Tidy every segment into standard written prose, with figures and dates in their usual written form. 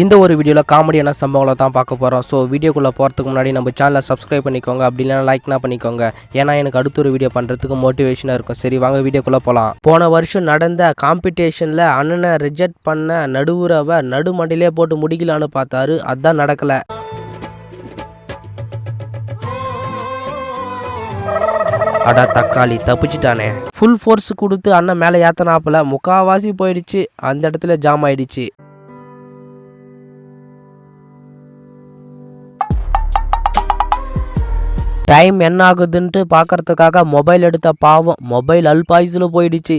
இந்த ஒரு வீடியோவில் காமெடியான சம்பவங்களை தான் பார்க்க போகிறோம். ஸோ வீடியோக்குள்ளே போகிறதுக்கு முன்னாடி நம்ம சேனலை சப்ஸ்கிரைப் பண்ணிக்கோங்க, அப்படி இல்லைனா லைக்னா பண்ணிக்கோங்க. ஏன்னா எனக்கு அடுத்த ஒரு வீடியோ பண்ணுறதுக்கு மோட்டிவேஷனாக இருக்கும். சரி வாங்க வீடியோக்குள்ளே போகலாம். போன வருஷம் நடந்த காம்படிஷனில் அண்ணனை ரிஜெக்ட் பண்ண நடுவுறவை நடுமண்டிலே போட்டு முடிக்கலான்னு பார்த்தாரு. அதுதான் நடக்கலை. அடா தக்காளி தப்பிச்சிட்டானே. ஃபுல் ஃபோர்ஸ் கொடுத்து அண்ணன் மேலே ஏத்தனாப்பில் முக்காவாசி போயிடுச்சு. அந்த இடத்துல ஜாம் ஆயிடுச்சு. டைம் என்ன ஆகுதுன்ட்டு பார்க்கறதுக்காக மொபைல் எடுத்த பாவம் மொபைல் அல்பாயுசில் போயிடுச்சு.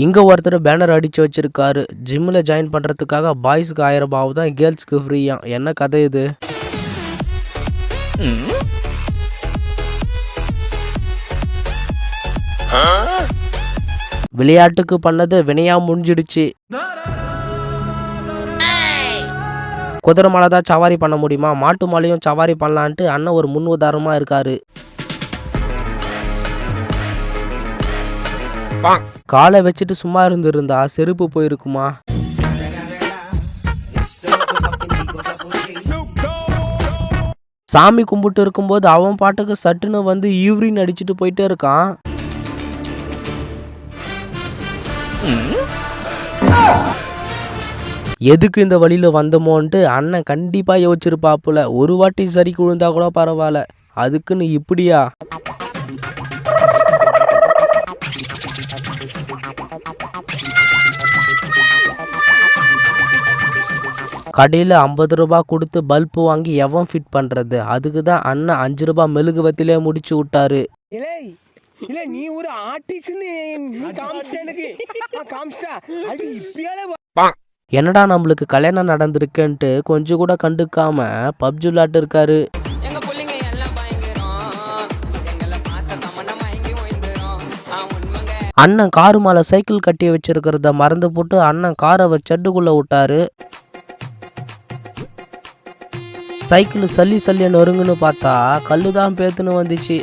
இங்கே ஒருத்தர் பேனர் அடித்து வச்சிருக்காரு. ஜிம்மில் ஜாயின் பண்ணுறதுக்காக பாய்ஸுக்கு 1000 ரூபாய் தான், கேர்ள்ஸுக்கு ஃப்ரீயா. என்ன கதை இது? விளையாட்டுக்கு பண்ணது வினையா முடிஞ்சிடுச்சு. குதிரை மலை தான் சவாரி பண்ண முடியுமா, மாட்டு மலையும் சவாரி பண்ணலான்ட்டு அண்ணன் ஒரு முன் உதாரணமாக இருக்காரு. காலை வச்சுட்டு சும்மா இருந்திருந்தா செருப்பு போயிருக்குமா? சாமி கும்பிட்டு இருக்கும்போது அவன் பாட்டுக்கு சட்டுன்னு வந்து யூரின் அடிச்சுட்டு போயிட்டே இருக்கான். எதுக்கு இந்த வழியில் வந்தோமோன்ட்டு அண்ணன் கண்டிப்பாக யோசிச்சிருப்பாப்புல. ஒரு வாட்டி சரி விழுந்தா கூட பரவாயில்ல, அதுக்குன்னு இப்படியா? கடையில் 50 ரூபாய் கொடுத்து பல்பு வாங்கி எவன் ஃபிட் பண்ணுறது? அதுக்கு தான் அண்ணன் 5 ரூபாய் மெழுகுவத்திலே முடிச்சு விட்டாரு. இல்ல நீ ஒரு ஆர்டிஸ்ட்னு என்னடா நம்மளுக்கு கல்யாணம் நடந்திருக்குன்ட்டு கொஞ்சம் கூட கண்டுக்காம பப்ஜி விளையாட்டு இருக்காரு. அண்ணன் காரு மேலே சைக்கிள் கட்டி வச்சிருக்கிறத மறந்து போட்டு அண்ணன் காரை செட்டுக்குள்ள விட்டாரு. சைக்கிள் சல்லி சல்லிய நொறுங்குன்னு பார்த்தா கல்லுதான் பேத்துன்னு வந்துச்சு.